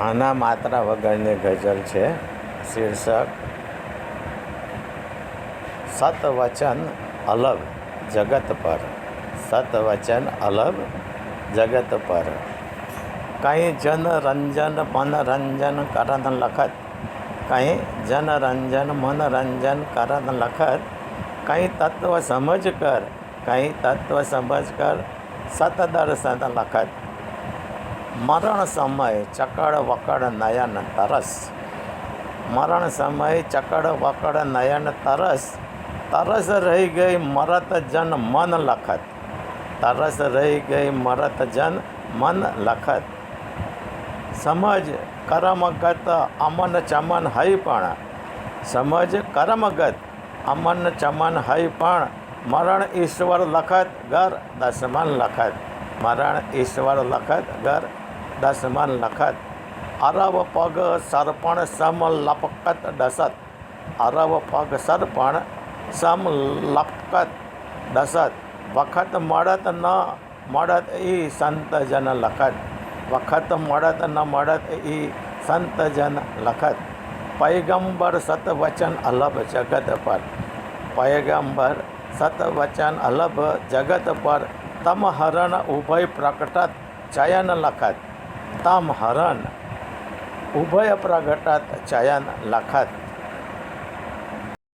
આના માત્રા વગરની ગઝલ છે. શીર્ષક સત વચન અલગ જગત પર. સત વચન અલગ જગત પર. કંઈ જનરંજન મનરંજન કરન લખત. કંઈ જનરંજન મનરંજન કરન લખત. કંઈ તત્વ સમજ કર. કંઈ તત્વ સમજ કર સત દર્શન લખત. મરણ સમય ચકડ વકડ નયન તરસ. મરણ સમય ચકડ વકડ નયન તરસ. તરસ રહી ગઈ મરત જન મન લખત. તરસ રહી ગઈ મરત જન મન લખત. સમજ કરમગત અમન ચમન હઈ પણ. સમજ કરમગત અમન ચમન હઈ પણ. મરણ ઈશ્વર લખત ઘર દસમન લખત. મરણ ઈશ્વર લખત ઘર દસમન લખત. અરબ પગ સરપણ સમ લપકત ડસત. અરબ પગ સરપણ સમ લપકત ડસત. વખત મળત ન મળત ઈ સંત જન લખત. વખત મળત ન મળત ઈ સંત જન લખત. પૈગંબર સત વચન અલભ જગત પર. પૈગંબર સત વચન અલભ જગત પર. તમ હરણ ઉભય પ્રકટત ચયન લખત. તમ હરણ ઉભય પ્રગટત ચયન લખત.